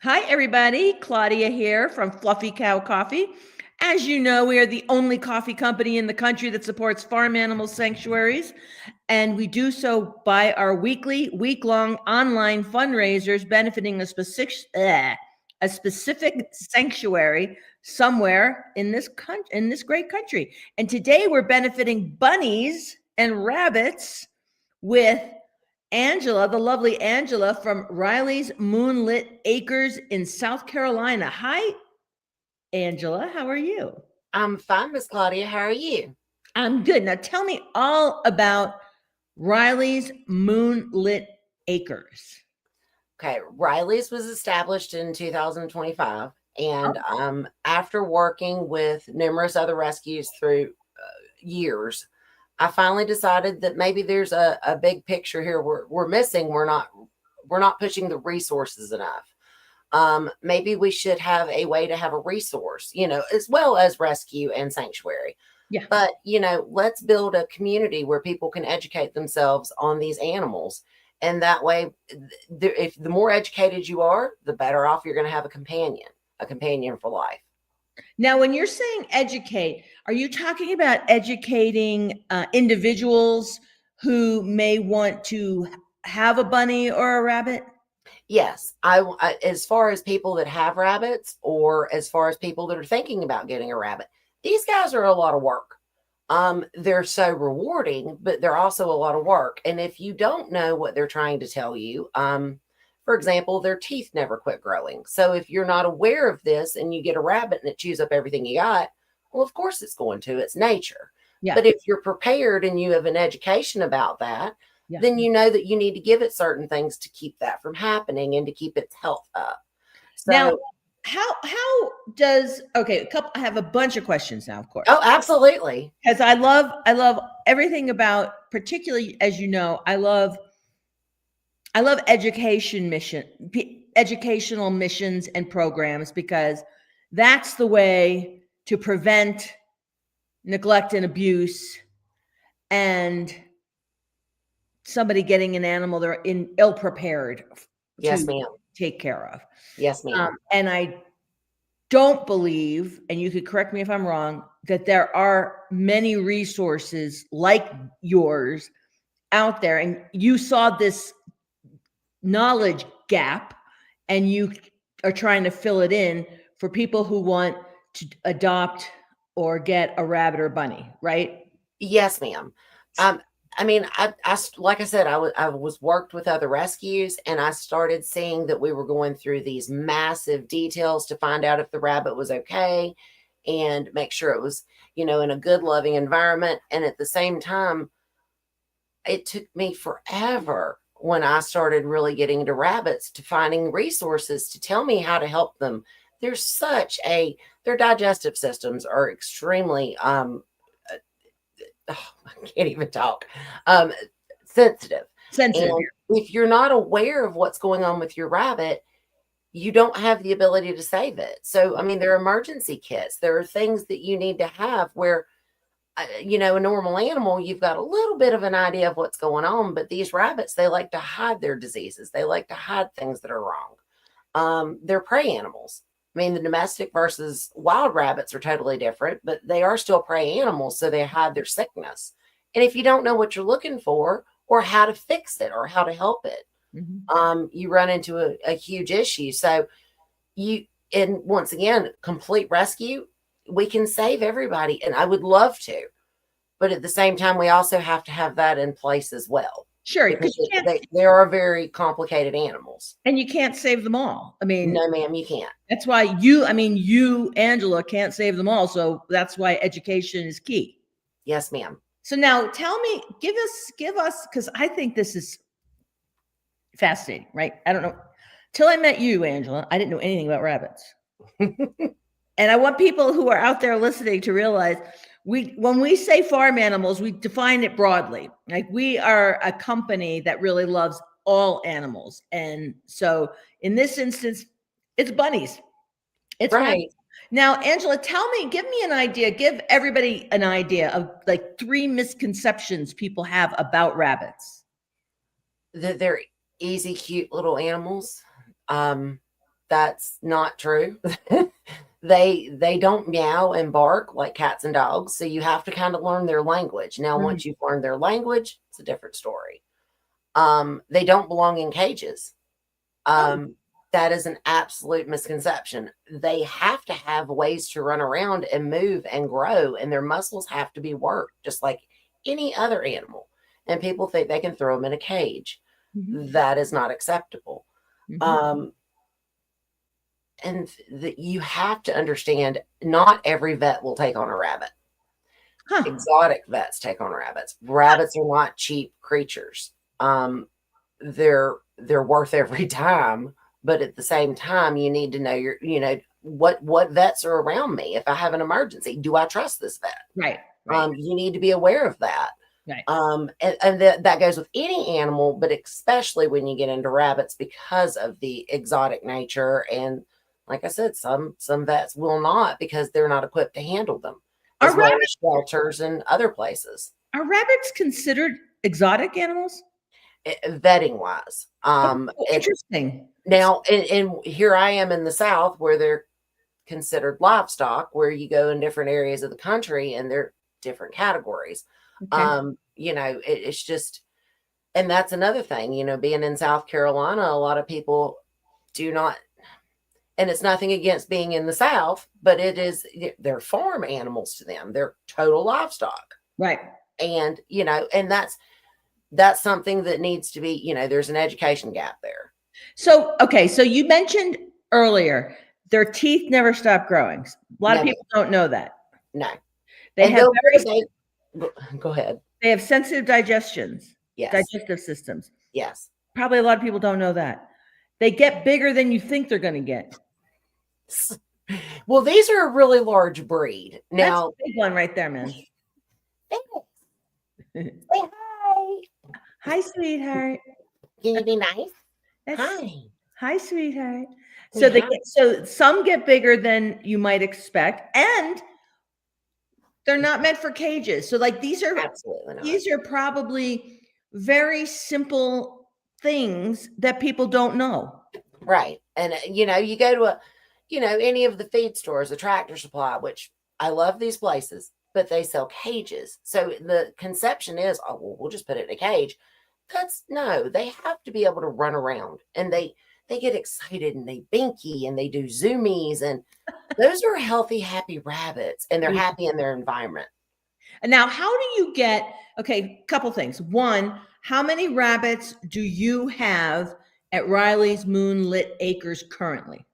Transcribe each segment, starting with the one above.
Hi, everybody. Claudia here from Fluffy Cow Coffee. As you know, we are the only coffee company in the country that supports farm animal sanctuaries, and we do so by our week-long online fundraisers benefiting a specific sanctuary somewhere in this great country. And today we're benefiting bunnies and rabbits with Angela, the lovely Angela from Riley's Moonlit Acres in South Carolina. Hi, Angela. How are you? I'm fine, Miss Claudia. How are you? I'm good. Now tell me all about Riley's Moonlit Acres. Okay, Riley's was established in 2025, and after working with numerous other rescues through years, I finally decided that maybe there's a big picture here we're missing. We're not pushing the resources enough. Maybe we should have a way to have a resource, as well as rescue and sanctuary. Yeah. But, let's build a community where people can educate themselves on these animals. And that way, if the more educated you are, the better off you're going to have a companion for life. Now, when you're saying educate, are you talking about educating individuals who may want to have a bunny or a rabbit? Yes, as far as people that have rabbits, or as far as people that are thinking about getting a rabbit, these guys are a lot of work. They're so rewarding, but they're also a lot of work. And if you don't know what they're trying to tell you, for example, their teeth never quit growing. So if you're not aware of this and you get a rabbit and it chews up everything you got, well, of course it's going to. It's nature. Yeah. But if you're prepared and you have an education about that, Yeah. then you know that you need to give it certain things to keep that from happening and to keep its health up. Now, So, how does I have a bunch of questions now, of course. oh, absolutely. Because I love everything about, particularly, as you know, I love educational missions and programs, because that's the way to prevent neglect and abuse and somebody getting an animal they're ill prepared Yes, to ma'am. take care of. Yes, ma'am. And I don't believe, and you could correct me if I'm wrong, that there are many resources like yours out there. And you saw this knowledge gap and you are trying to fill it in for people who want to adopt or get a rabbit or bunny, right? Yes, ma'am. Um, like I said, I was worked with other rescues, and I started seeing that we were going through these massive details to find out if the rabbit was okay and make sure it was, in a good, loving environment. And at the same time, it took me forever when I started really getting into rabbits to finding resources to tell me how to help them. There's their digestive systems are extremely oh, I can't even talk. Um, sensitive. Sensitive. And if you're not aware of what's going on with your rabbit, you don't have the ability to save it. So, I mean, there are emergency kits. There are things that you need to have where, a normal animal, you've got a little bit of an idea of what's going on, but these rabbits, they like to hide their diseases. They like to hide things that are wrong. They're prey animals. I mean, the domestic versus wild rabbits are totally different, but they are still prey animals, so they hide their sickness. And if you don't know what you're looking for, or how to fix it, or how to help it, you run into a huge issue. So and once again, complete rescue, we can save everybody, and I would love to, but at the same time, we also have to have that in place as well, Sure, because because they are very complicated animals. you can't save them all. I mean, No, ma'am, you can't. that's why you, Angela, can't save them all. So that's why education is key. Yes, ma'am. So now tell me, give us, because I think this is fascinating, right? I don't know. Till I met you, Angela, I didn't know anything about rabbits. And I want people who are out there listening to realize, when we say farm animals, we define it broadly. Like, we are a company that really loves all animals. And so in this instance, it's bunnies. It's rabbits. Right. Now, Angela, give me an idea, give everybody an idea of like 3 misconceptions people have about rabbits. They're easy, cute little animals. Um, That's not true. They don't meow and bark like cats and dogs, so you have to kind of learn their language. Now, Mhm. once you've learned their language, it's a different story. They don't belong in cages. Oh, That is an absolute misconception. They have to have ways to run around and move and grow, and their muscles have to be worked just like any other animal. And people think they can throw them in a cage. mhm, That is not acceptable. mhm. Um, and you have to understand not every vet will take on a rabbit. Huh. Exotic vets take on rabbits. Rabbits are not cheap creatures. They're worth every time, but at the same time, you need to know what vets are around me. If I have an emergency, do I trust this vet? Right, right, You need to be aware of that. right. And that goes with any animal, but especially when you get into rabbits because of the exotic nature. And like I said, some vets will not because they're not equipped to handle them, Are as well rabbits as shelters and other places. are rabbits considered exotic animals? Vetting wise, Oh, and interesting. now and here I am in the South where they're considered livestock, where you go in different areas of the country and they're different categories. Okay. It's just, and that's another thing, being in South Carolina, a lot of people do not, and it's nothing against being in the South, but they're farm animals to them. They're total livestock. Right. And, and that's something that needs to be, there's an education gap there. So, okay, so you mentioned earlier their teeth never stop growing. A lot of No, people don't know that. no. They And have they'll very go ahead. they have sensitive Yes. digestive systems. Yes. Probably a lot of people don't know that. They get bigger than you think they're going to get. Well, these are a really large breed. That's a Now, big one right there, man. say hi. Hi, sweetheart. Can you be nice? That's Hi. hi, sweetheart. Say hi. So some get bigger than you might expect, and they're not meant for cages. So like Absolutely not. these are probably very simple things that people don't know. Right. And, you go to any of the feed stores, a Tractor Supply, which I love these places, but they sell cages. So the conception is, oh, well, we'll just put it in a cage. No, they have to be able to run around, and they get excited and they binky and they do zoomies, and those are healthy, happy rabbits, and they're happy in their environment. And now, how do you get, okay, couple things. One, how many rabbits do you have at Riley's Moonlit Acres currently?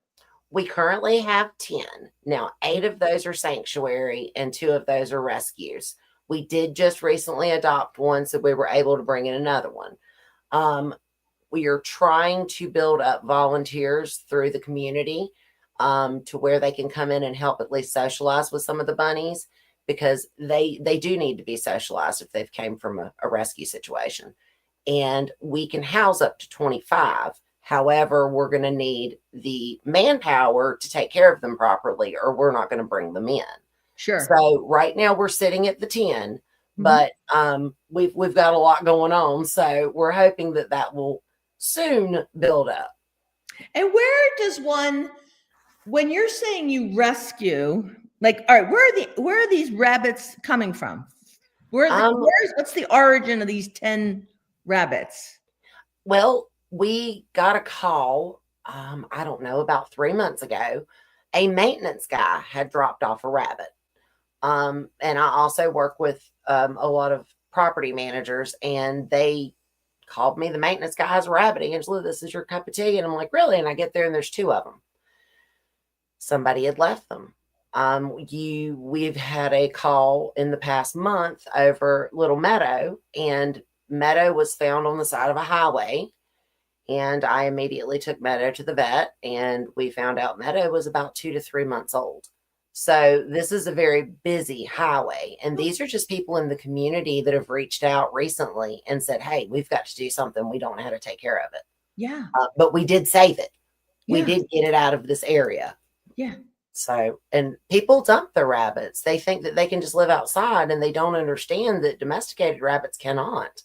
We currently have 10. Now, 8 of those are sanctuary and 2 of those are rescues. We did just recently adopt one, so we were able to bring in another one. We are trying to build up volunteers through the community to where they can come in and help at least socialize with some of the bunnies, because they do need to be socialized if they've came from a rescue situation. And we can house up to 25. However, we're going to need the manpower to take care of them properly, or we're not going to bring them in. Sure. So right now we're sitting at the 10, but we've got a lot going on. So we're hoping that will soon build up. And where does one, when you're saying you rescue, like, all right, where are these rabbits coming from? What's the origin of these 10 rabbits? Well, we got a call, I don't know, about 3 months ago. A maintenance guy had dropped off a rabbit. And I also work with a lot of property managers, and they called me. The maintenance guy has a rabbit. Angela, this is your cup of tea. And I'm like, really? And I get there and there's 2 of them. Somebody had left them. We've had a call in the past month over Little Meadow, and Meadow was found on the side of a highway. And I immediately took Meadow to the vet, and we found out Meadow was about 2 to 3 months old. So this is a very busy highway. And these are just people in the community that have reached out recently and said, hey, we've got to do something. We don't know how to take care of it. Yeah. But we did save it. We Yeah. did get it out of this area. Yeah. So, and people dump their rabbits. They think that they can just live outside, and they don't understand that domesticated rabbits cannot.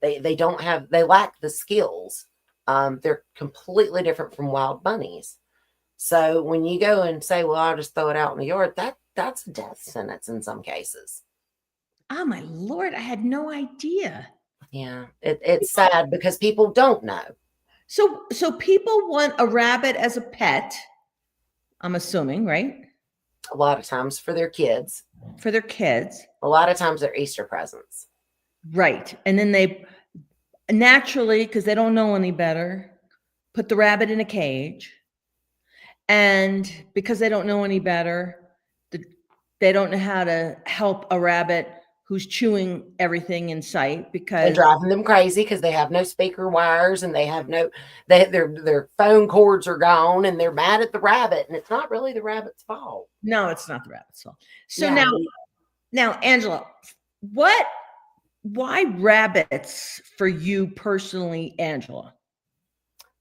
They lack the skills They're completely different from wild bunnies. So when you go and say, well, I'll just throw it out in the yard, that's a death sentence in some cases. Oh my Lord, I had no idea. Yeah, it's sad because people don't know. So people want a rabbit as a pet, I'm assuming, right? A lot of times for their kids, For their kids. a lot of times they're Easter presents. Right. And then they naturally, because they don't know any better, put the rabbit in a cage. And because they don't know any better, they don't know how to help a rabbit who's chewing everything in sight And because driving them crazy because they have no speaker wires and they have no their phone cords are gone and they're mad at the rabbit and it's not really the rabbit's fault. no, it's not the rabbit's fault. So Yeah. now, Angela, why rabbits for you personally, Angela?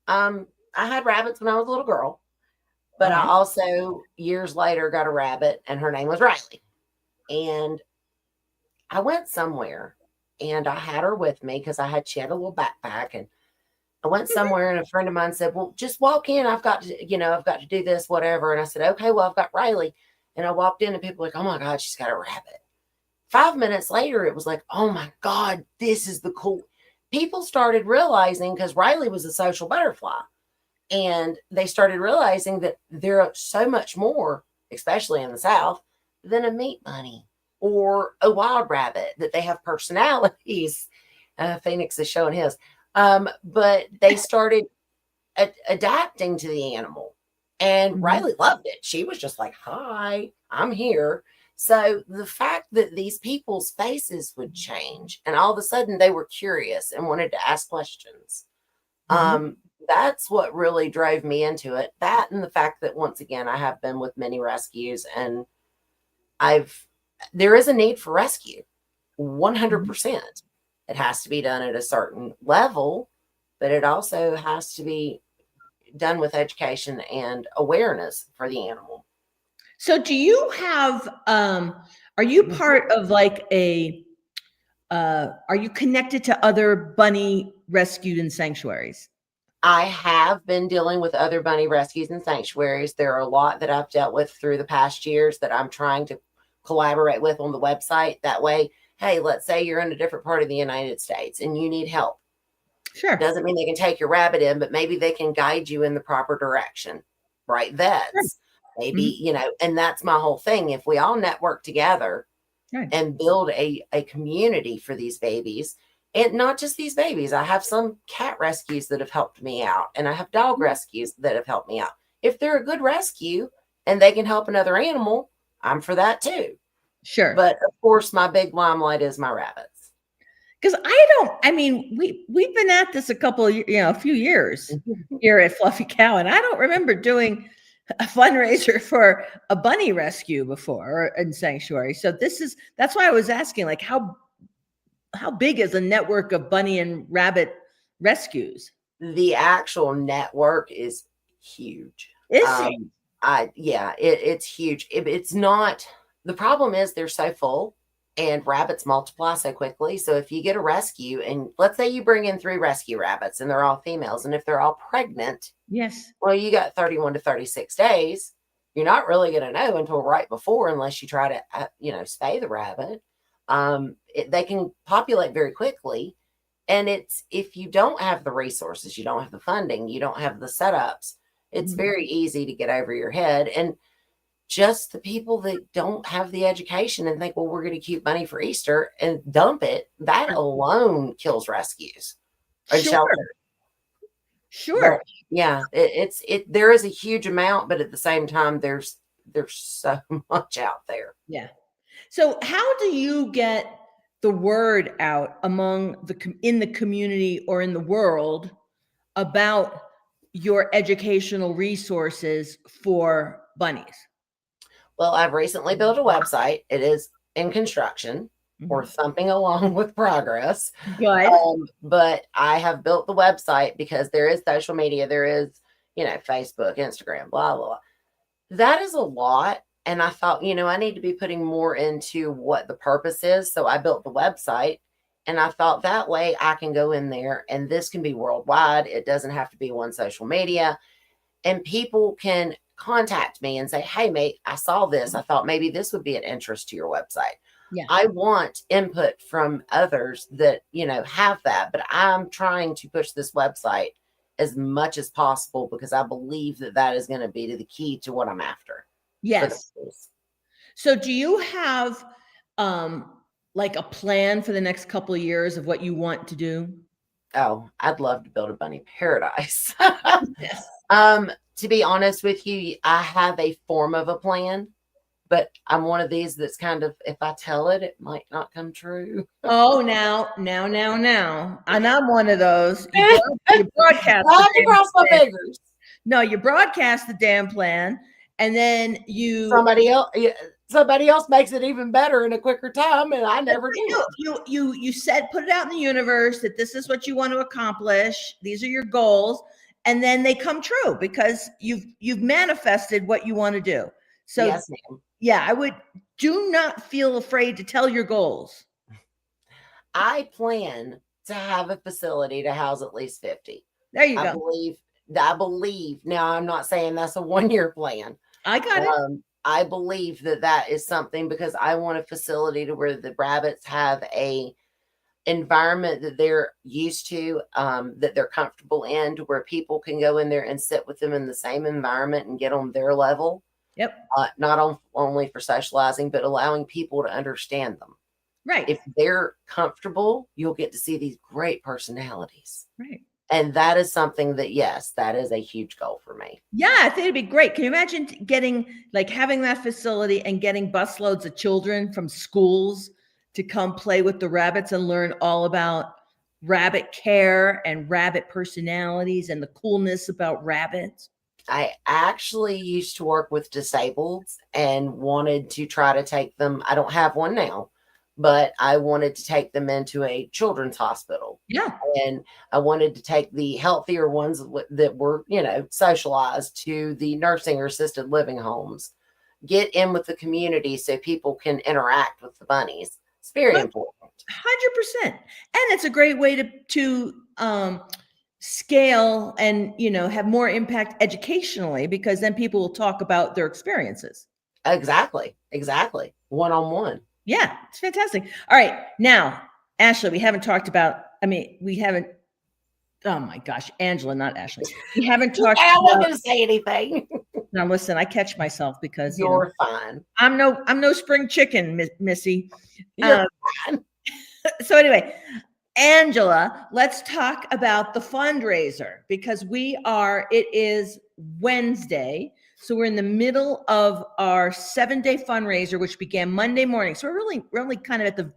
I had rabbits when I was a little girl, but I Okay. also years later got a rabbit and her name was Riley. And I went somewhere and I had her with me because she had a little backpack and I went somewhere and a friend of mine said, well, just walk in. I've got to do this, whatever. And I said, okay, well, I've got Riley. And I walked in and people were like, oh my God, she's got a rabbit. 5 minutes later, it was like, oh my God, this is the cool. People started realizing because Riley was a social butterfly and they started realizing that they're so much more, especially in the South, than a meat bunny or a wild rabbit, that they have personalities. Phoenix is showing his. But they started adapting to the animal. And Riley loved it. She was just like, hi, I'm here. So the fact that these people's faces would change and all of a sudden they were curious and wanted to ask questions. That's what really drove me into it. That and the fact that once again, I have been with many rescues and there is a need for rescue 100%. It has to be done at a certain level, but it also has to be done with education and awareness for the animal. So do you have are you part of like are you connected to other bunny rescued in sanctuaries? I have been dealing with other bunny rescues and sanctuaries. There are a lot that I've dealt with through the past years that I'm trying to collaborate with on the website. That way, hey, let's say you're in a different part of the United States and you need help. Sure. Doesn't mean they can take your rabbit in, but maybe they can guide you in the proper direction. Right? Vets. Maybe, and that's my whole thing. If we all network together and build a community for these babies, and not just these babies, I have some cat rescues that have helped me out, and I have dog rescues that have helped me out. If they're a good rescue and they can help another animal, I'm for that too. Sure. But of course, my big limelight is my rabbits. Because we've been at this a few years here at Fluffy Cow, and I don't remember doing a fundraiser for a bunny rescue before or in sanctuary. So that's why I was asking, like, how big is a network of bunny and rabbit rescues? The actual network is huge. Is it? It's huge. It's not, the problem is they're so full and rabbits multiply so quickly. So if you get a rescue and let's say you bring in 3 rescue rabbits and they're all females, and if they're all pregnant, yes, well, you got 31 to 36 days. You're not really going to know until right before, unless you try to, spay the rabbit. They can populate very quickly. And if you don't have the resources, you don't have the funding, you don't have the setups, it's very easy to get over your head. And just the people that don't have the education and think, well, we're going to keep money for Easter and dump it, that alone kills rescues and shelters. Sure. But, yeah, there is a huge amount, but at the same time, there's so much out there. Yeah. So how do you get the word out in the community or in the world about your educational resources for bunnies? Well, I've recently built a website. It is in construction or thumping along with progress. Good. But I have built the website because there is social media. There is, Facebook, Instagram, blah, blah, blah. That is a lot. And I thought, I need to be putting more into what the purpose is. So I built the website. And I thought that way I can go in there and this can be worldwide. It doesn't have to be one social media. And people can contact me and say, hey, mate, I saw this. I thought maybe this would be an interest to your website. Yeah. I want input from others that, have that, but I'm trying to push this website as much as possible because I believe that that is going to be the key to what I'm after. Yes. So do you have like a plan for the next couple of years of what you want to do? Oh, I'd love to build a bunny paradise. Yes. To be honest with you, I have a form of a plan, but I'm one of these that's kind of, if I tell it, it might not come true. Oh, now. And I'm one of those. You broadcast I have the to cross my damn plan. fingers. No, you broadcast the damn plan, and then somebody else makes it even better in a quicker time, and I never do. You said, put it out in the universe that this is what you want to accomplish. These are your goals, and then they come true because you've manifested what you want to do. So yes, ma'am. Yeah, do not feel afraid to tell your goals. I plan to have a facility to house at least 50. There you go. I believe. Now, I'm not saying that's a 1-year plan. I got it. I believe that is something because I want a facility to where the rabbits have a environment that they're used to, that they're comfortable in, to where people can go in there and sit with them in the same environment and get on their level. Yep. Not only for socializing, but allowing people to understand them. Right. If they're comfortable, you'll get to see these great personalities. Right. And that is something that, yes, that is a huge goal for me. Yeah, I think it'd be great. Can you imagine having that facility and getting busloads of children from schools to come play with the rabbits and learn all about rabbit care and rabbit personalities and the coolness about rabbits? I actually used to work with disabled and wanted to try to take them. I don't have one now, but I wanted to take them into a children's hospital. Yeah. And I wanted to take the healthier ones that were, socialized to the nursing or assisted living homes, get in with the community so people can interact with the bunnies. It's very important. 100%. And it's a great way to scale and, have more impact educationally, because then people will talk about their experiences. Exactly. One-on-one. Yeah, it's fantastic. All right. Now, Ashley, we haven't, oh my gosh, Angela, not Ashley. We haven't talked I wasn't going to say anything. Now, listen, I catch myself because you're fine. I'm no spring chicken, Missy. You're fine. So anyway, Angela, let's talk about the fundraiser because it is Wednesday. So we're in the middle of our 7-day fundraiser, which began Monday morning. So we're only kind of at the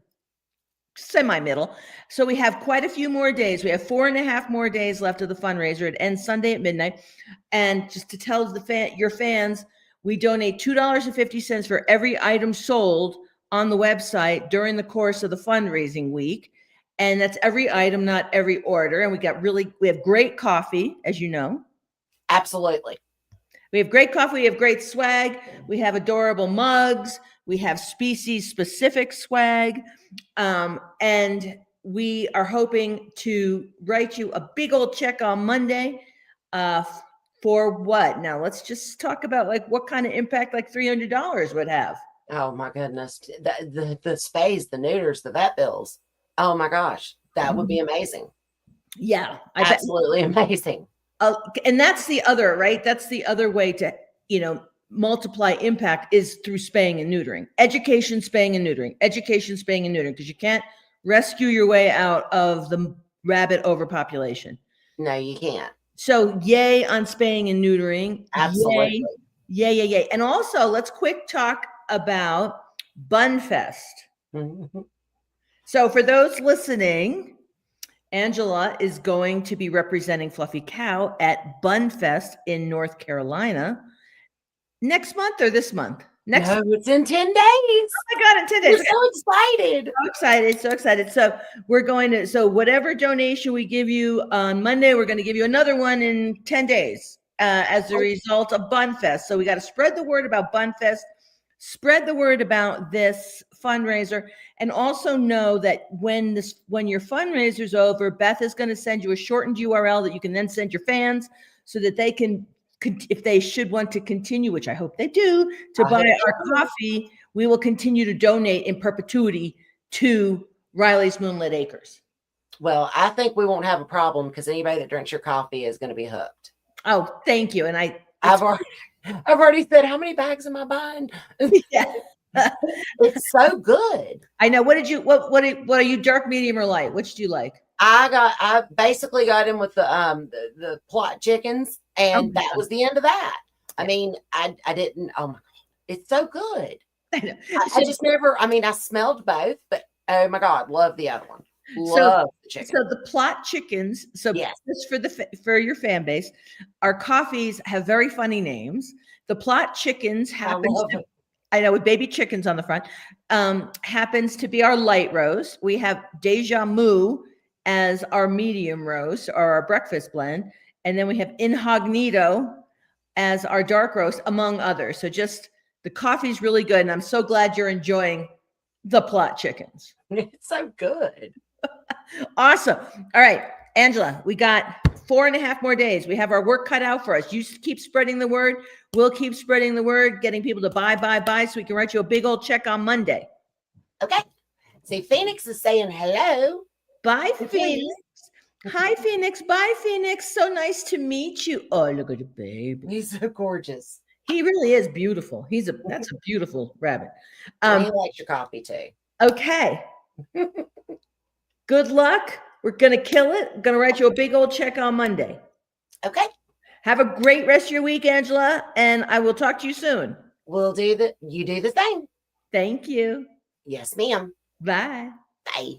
semi-middle. So we have quite a few more days. We have 4.5 more days left of the fundraiser. It ends Sunday at midnight. And just to tell your fans, we donate $2.50 for every item sold on the website during the course of the fundraising week. And that's every item, not every order. And we have great coffee, as you know. Absolutely. We have great coffee. We have great swag. We have adorable mugs. We have species-specific swag. And we are hoping to write you a big old check on Monday for what? Now, let's just talk about what kind of impact $300 would have. Oh, my goodness. The spays, the neuters, the vet bills. Oh, my gosh. That would be amazing. Yeah. Absolutely amazing. And that's the other, right? That's the other way to, multiply impact is through spaying and neutering. Education, spaying and neutering. Education, spaying and neutering. Because you can't rescue your way out of the rabbit overpopulation. No, you can't. So yay on spaying and neutering. Absolutely. Yay. And also, let's quick talk about Bunfest. Mm-hmm. So for those listening, Angela is going to be representing Fluffy Cow at Bunfest in North Carolina next month or this month? No, it's in 10 days. Oh my God, in 10 days. We're so excited. So excited. So whatever donation we give you on Monday, we're going to give you another one in 10 days as a result of Bunfest. So we got to spread the word about Bunfest. Spread the word about this fundraiser, and also know that when your fundraiser's over, Beth is going to send you a shortened URL that you can then send your fans so that they can, if they should want to continue, which I hope they do, to buy our coffee, we will continue to donate in perpetuity to Riley's Moonlit Acres. Well, I think we won't have a problem because anybody that drinks your coffee is going to be hooked. Oh, thank you. And I've already said, how many bags am I buying? Yeah. It's so good. I know. What are you, dark, medium, or light? Which do you like? I basically got in with the plot chickens, and that was the end of that. I mean, I didn't, oh my God, it's so good. I know. I just never, I mean, I smelled both, but oh my God, love the other one. Love the chicken. So the plot chickens, just for your fan base, our coffees have very funny names. The plot chickens I know, with baby chickens on the front, happens to be our light roast. We have Deja Mu as our medium roast, or our breakfast blend. And then we have Incognito as our dark roast, among others. So just, the coffee's really good. And I'm so glad you're enjoying the plot chickens. It's so good. Awesome. All right, Angela, we got 4.5 more days. We have our work cut out for us. You keep spreading the word. We'll keep spreading the word, getting people to buy, so we can write you a big old check on Monday. Okay. See, Phoenix is saying hello. Bye, Phoenix. Hi, Phoenix. Bye, Phoenix. So nice to meet you. Oh, look at the baby. He's so gorgeous. He really is beautiful. That's a beautiful rabbit. He likes your coffee too. Okay. Good luck. We're going to kill it. I'm going to write you a big old check on Monday. Okay. Have a great rest of your week, Angela, and I will talk to you soon. You do the same. Thank you. Yes, ma'am. Bye. Bye.